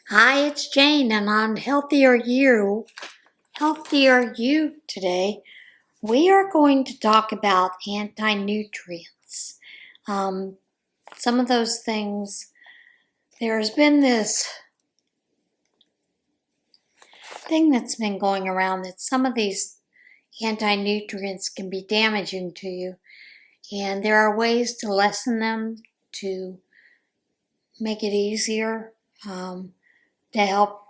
Hi, it's Jane, and on Healthier You today, we are going to talk about anti-nutrients. Um, some of those things, there's been this thing that's been going around that some of these anti-nutrients can be damaging to you, and there are ways to lessen them, to make it easier, to help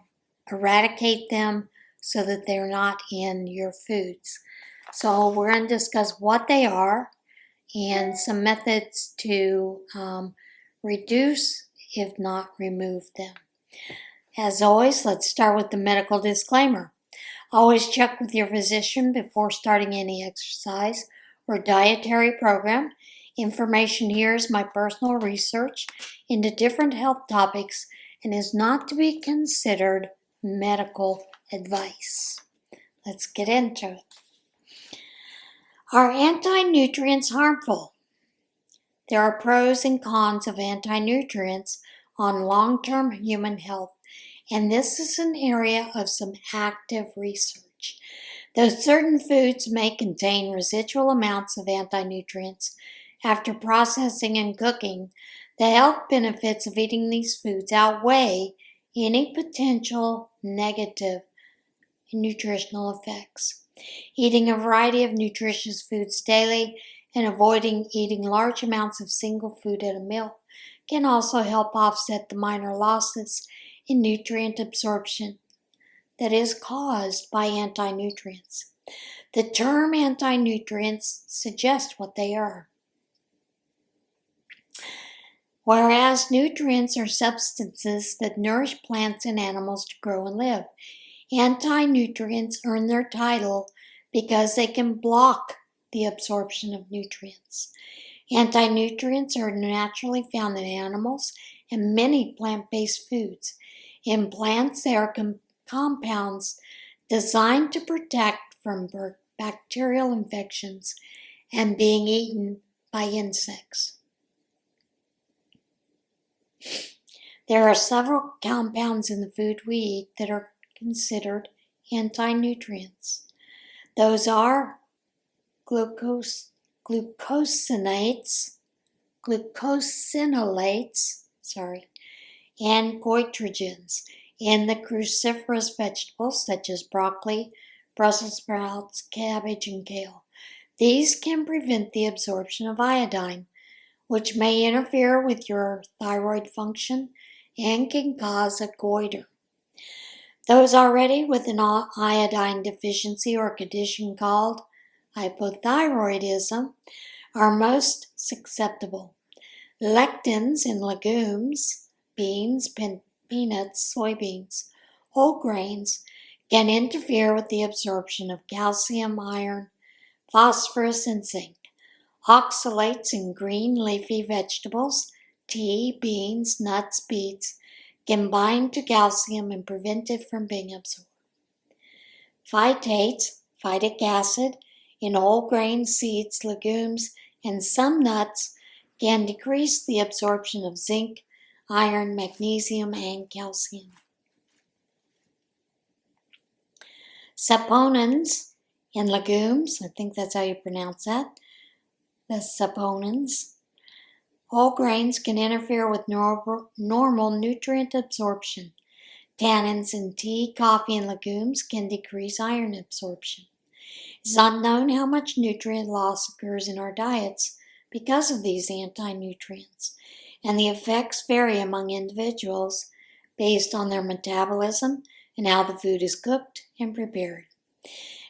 eradicate them so that they're not in your foods. So we're going to discuss what they are and some methods to reduce, if not remove them. As always, let's start with the medical disclaimer. Always check with your physician before starting any exercise or dietary program. Information here is my personal research into different health topics and is not to be considered medical advice. Let's get into it. Are anti-nutrients harmful? There are pros and cons of anti-nutrients on long-term human health, and this is an area of some active research. Though certain foods may contain residual amounts of anti-nutrients after processing and cooking, the health benefits of eating these foods outweigh any potential negative nutritional effects. Eating a variety of nutritious foods daily and avoiding eating large amounts of single food at a meal can also help offset the minor losses in nutrient absorption that is caused by anti-nutrients. The term anti-nutrients suggests what they are. Whereas nutrients are substances that nourish plants and animals to grow and live, anti-nutrients earn their title because they can block the absorption of nutrients. Anti-nutrients are naturally found in animals and many plant-based foods. In plants, they are compounds designed to protect from bacterial infections and being eaten by insects. There are several compounds in the food we eat that are considered anti-nutrients. Those are glucosinolates, and goitrogens in the cruciferous vegetables such as broccoli, Brussels sprouts, cabbage, and kale. These can prevent the absorption of iodine, which may interfere with your thyroid function and can cause a goiter. Those already with an iodine deficiency or condition called hypothyroidism are most susceptible. Lectins in legumes, beans, peanuts, soybeans, whole grains can interfere with the absorption of calcium, iron, phosphorus, and zinc. Oxalates in green leafy vegetables, tea, beans, nuts, beets, can bind to calcium and prevent it from being absorbed. Phytates, phytic acid, in whole grain seeds, legumes, and some nuts can decrease the absorption of zinc, iron, magnesium, and calcium. Saponins in legumes, I think that's how you pronounce that, the saponins. Whole grains can interfere with normal nutrient absorption. Tannins in tea, coffee, and legumes can decrease iron absorption. It's unknown how much nutrient loss occurs in our diets because of these anti-nutrients, and the effects vary among individuals based on their metabolism and how the food is cooked and prepared.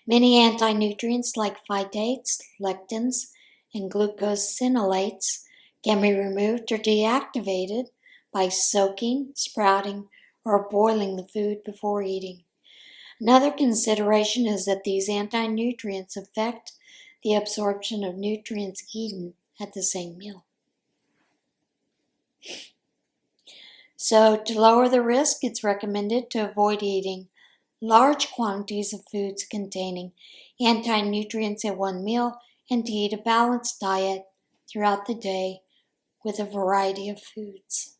Many anti-nutrients like phytates, lectins, and glucosinolates can be removed or deactivated by soaking, sprouting, or boiling the food before eating. Another consideration is that these anti-nutrients affect the absorption of nutrients eaten at the same meal. So, to lower the risk, it's recommended to avoid eating large quantities of foods containing anti-nutrients at one meal and to eat a balanced diet throughout the day with a variety of foods.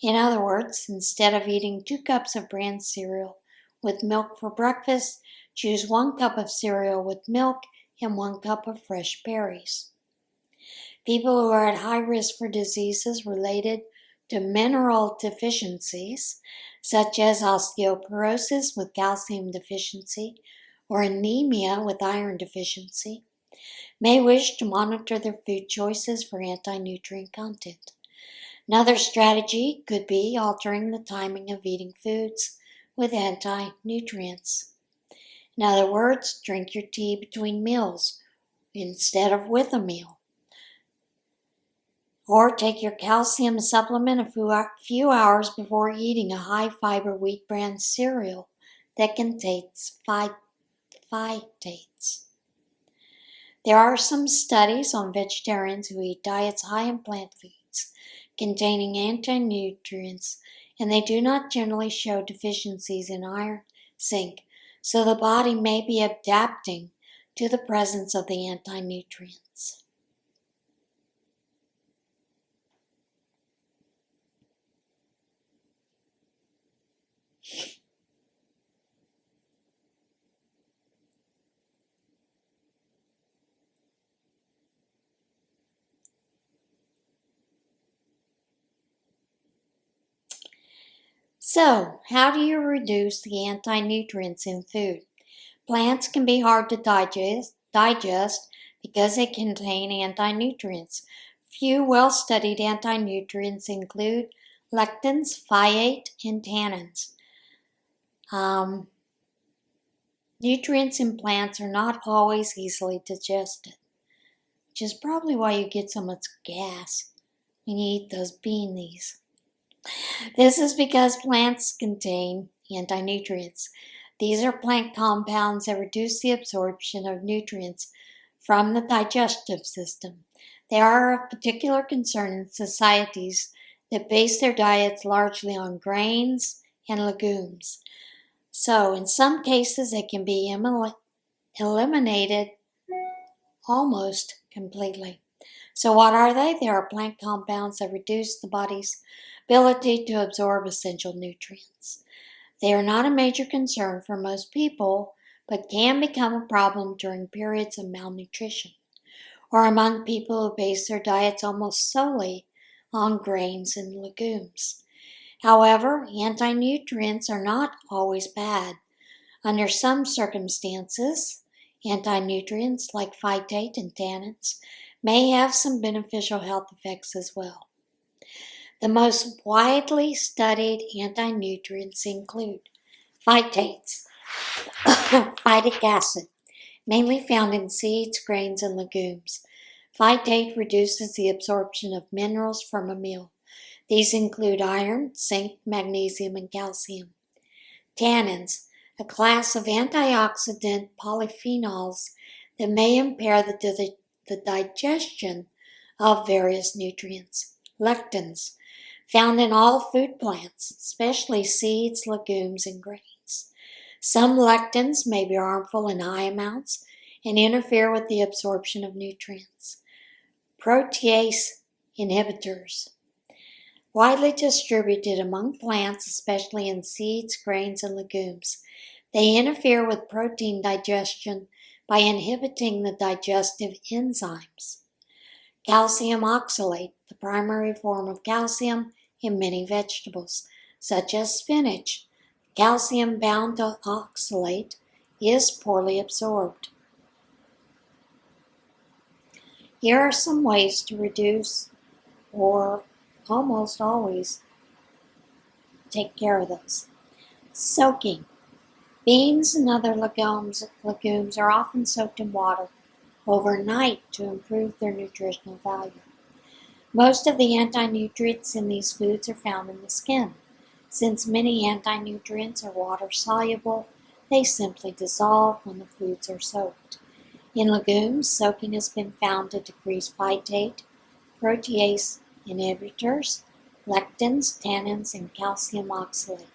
In other words, instead of eating 2 cups of bran cereal with milk for breakfast, choose 1 cup of cereal with milk and 1 cup of fresh berries. People who are at high risk for diseases related to mineral deficiencies, such as osteoporosis with calcium deficiency or anemia with iron deficiency, may wish to monitor their food choices for anti-nutrient content. Another strategy could be altering the timing of eating foods with anti-nutrients. In other words, drink your tea between meals instead of with a meal. Or take your calcium supplement a few hours before eating a high-fiber wheat bran cereal that contains phytates. There are some studies on vegetarians who eat diets high in plant foods containing anti-nutrients, and they do not generally show deficiencies in iron, zinc, so the body may be adapting to the presence of the anti-nutrients. So, how do you reduce the anti-nutrients in food? Plants can be hard to digest because they contain anti-nutrients. Few well-studied anti-nutrients include lectins, phytate, and tannins. Nutrients in plants are not always easily digested, which is probably why you get so much gas when you eat those beanies. This is because plants contain anti-nutrients. These are plant compounds that reduce the absorption of nutrients from the digestive system. They are of particular concern in societies that base their diets largely on grains and legumes. So, in some cases, they can be eliminated almost completely. So what are they? They are plant compounds that reduce the body's ability to absorb essential nutrients. They are not a major concern for most people, but can become a problem during periods of malnutrition or among people who base their diets almost solely on grains and legumes. However, anti-nutrients are not always bad. Under some circumstances, anti-nutrients like phytate and tannins may have some beneficial health effects as well. The most widely studied anti-nutrients include phytates, phytic acid, mainly found in seeds, grains, and legumes. Phytate reduces the absorption of minerals from a meal. These include iron, zinc, magnesium, and calcium. Tannins, a class of antioxidant polyphenols that may impair the digestion of various nutrients. Lectins, found in all food plants, especially seeds, legumes, and grains. Some lectins may be harmful in high amounts and interfere with the absorption of nutrients. Protease inhibitors, widely distributed among plants, especially in seeds, grains, and legumes. They interfere with protein digestion by inhibiting the digestive enzymes. Calcium oxalate, the primary form of calcium in many vegetables, such as spinach. Calcium bound to oxalate is poorly absorbed. Here are some ways to reduce or almost always take care of those. Soaking. Beans and other legumes are often soaked in water overnight to improve their nutritional value. Most of the anti-nutrients in these foods are found in the skin. Since many anti-nutrients are water-soluble, they simply dissolve when the foods are soaked. In legumes, soaking has been found to decrease phytate, protease inhibitors, lectins, tannins, and calcium oxalate.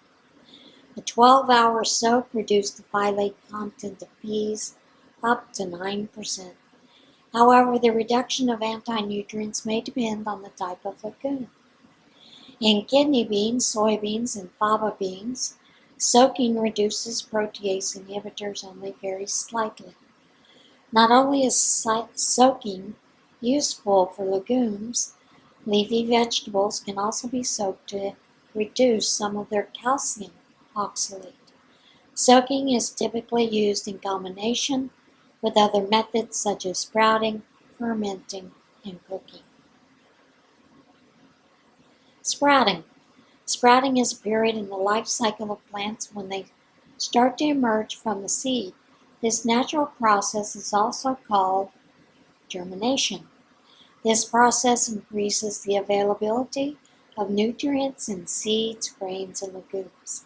A 12-hour soak reduced the phytate content of peas up to 9%. However, the reduction of anti-nutrients may depend on the type of legume. In kidney beans, soybeans, and faba beans, soaking reduces protease inhibitors only very slightly. Not only is soaking useful for legumes, leafy vegetables can also be soaked to reduce some of their calcium oxalate. Soaking is typically used in combination with other methods such as sprouting, fermenting, and cooking. Sprouting. Sprouting is a period in the life cycle of plants when they start to emerge from the seed. This natural process is also called germination. This process increases the availability of nutrients in seeds, grains, and legumes.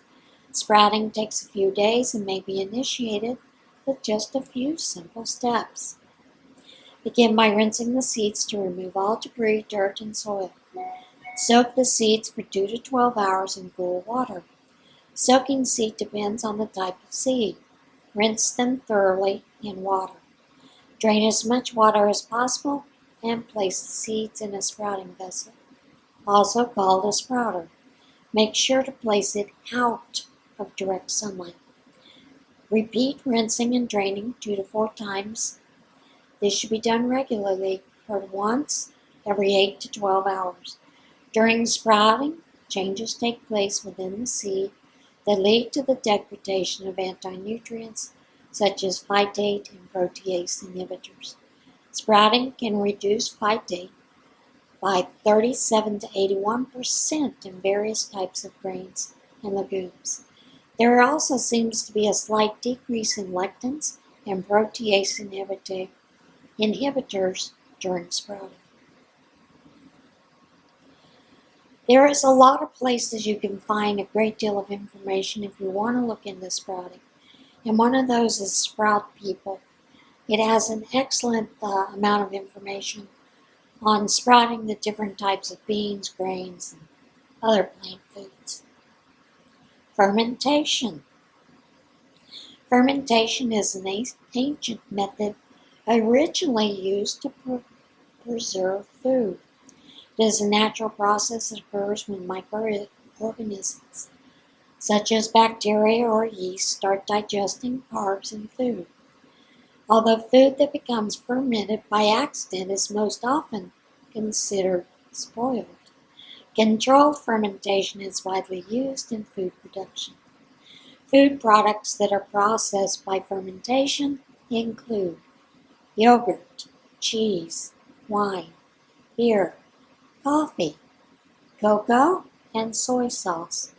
Sprouting takes a few days and may be initiated with just a few simple steps. Begin by rinsing the seeds to remove all debris, dirt, and soil. Soak the seeds for 2 to 12 hours in cool water. Soaking seed depends on the type of seed. Rinse them thoroughly in water. Drain as much water as possible and place the seeds in a sprouting vessel, also called a sprouter. Make sure to place it out of direct sunlight. Repeat rinsing and draining 2 to 4 times. This should be done regularly, or once every 8 to 12 hours. During sprouting, changes take place within the seed that lead to the degradation of anti-nutrients such as phytate and protease inhibitors. Sprouting can reduce phytate by 37 to 81% in various types of grains and legumes. There also seems to be a slight decrease in lectins and protease inhibitors during sprouting. There is a lot of places you can find a great deal of information if you want to look into sprouting, and one of those is Sprout People. It has an excellent amount of information on sprouting the different types of beans, grains, and other plant foods. Fermentation. Fermentation is an ancient method originally used to preserve food. It is a natural process that occurs when microorganisms, such as bacteria or yeast, start digesting carbs in food. Although food that becomes fermented by accident is most often considered spoiled, controlled fermentation is widely used in food production. Food products that are processed by fermentation include yogurt, cheese, wine, beer, coffee, cocoa, and soy sauce.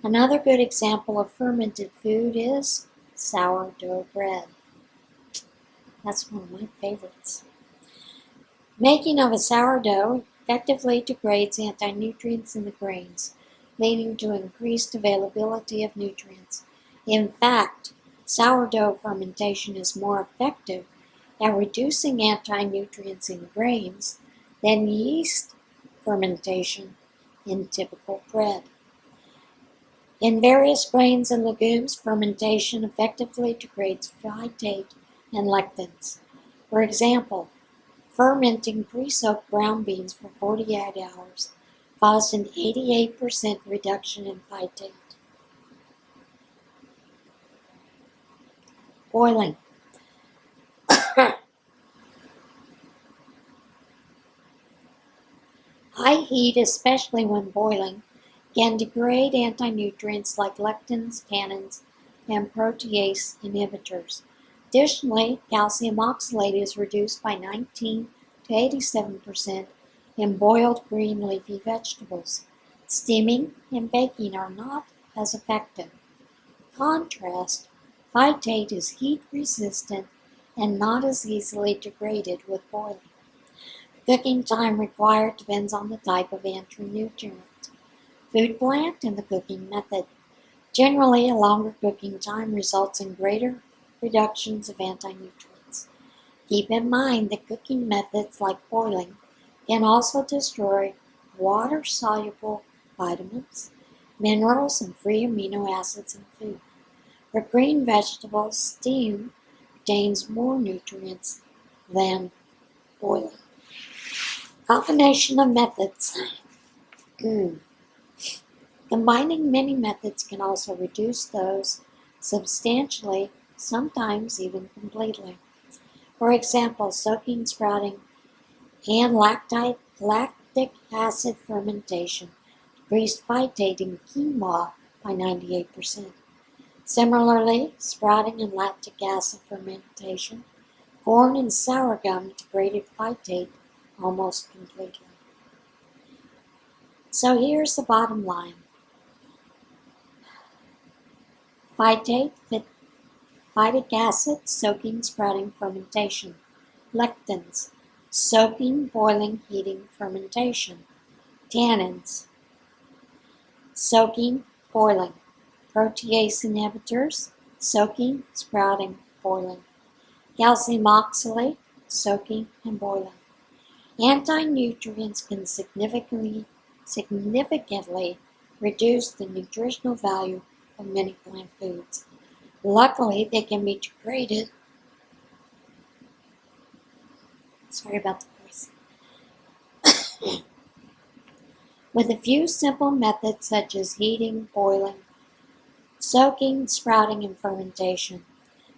Another good example of fermented food is sourdough bread. That's one of my favorites. Making of a sourdough effectively degrades anti-nutrients in the grains, leading to increased availability of nutrients. In fact, sourdough fermentation is more effective at reducing anti-nutrients in grains than yeast fermentation in typical bread. In various grains and legumes, fermentation effectively degrades phytate and lectins. For example, fermenting pre-soaked brown beans for 48 hours caused an 88% reduction in phytate. Boiling. High heat, especially when boiling, can degrade anti-nutrients like lectins, tannins, and protease inhibitors. Additionally, calcium oxalate is reduced by 19 to 87% in boiled green leafy vegetables. Steaming and baking are not as effective. In contrast, phytate is heat resistant and not as easily degraded with boiling. The cooking time required depends on the type of anti-nutrient, food plant, and the cooking method. Generally, a longer cooking time results in greater reductions of anti-nutrients. Keep in mind that cooking methods like boiling can also destroy water-soluble vitamins, minerals, and free amino acids in food. For green vegetables, steam contains more nutrients than boiling. Combination of methods. Combining many methods can also reduce those substantially, sometimes even completely. For example, soaking, sprouting, and lactic acid fermentation decreased phytate in quinoa by 98%. Similarly, sprouting and lactic acid fermentation, corn and sorghum degraded phytate almost completely. So here's the bottom line. Phytate, phytic acid, soaking, sprouting, fermentation. Lectins, soaking, boiling, heating, fermentation. Tannins, soaking, boiling. Protease inhibitors, soaking, sprouting, boiling. Calcium oxalate, soaking, and boiling. Anti-nutrients can significantly reduce the nutritional value of many plant foods. Luckily, they can be degraded. Sorry about the voice. With a few simple methods such as heating, boiling, soaking, sprouting, and fermentation.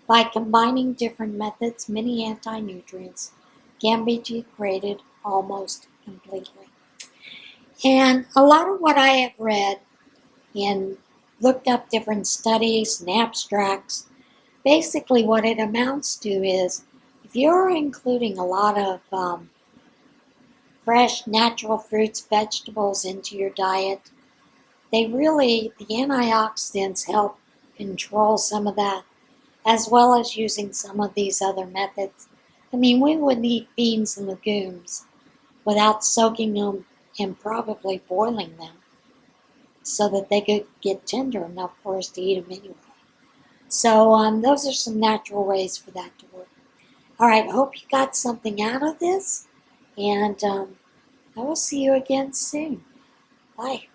By combining different methods, many anti-nutrients can be degraded almost completely. And a lot of what I have read and looked up different studies and abstracts, basically what it amounts to is if you're including a lot of fresh, natural fruits, vegetables into your diet, the antioxidants help control some of that, as well as using some of these other methods. I mean, we wouldn't eat beans and legumes without soaking them and probably boiling them so that they could get tender enough for us to eat them anyway. So those are some natural ways for that to work. All right, hope you got something out of this, and I will see you again soon. Bye.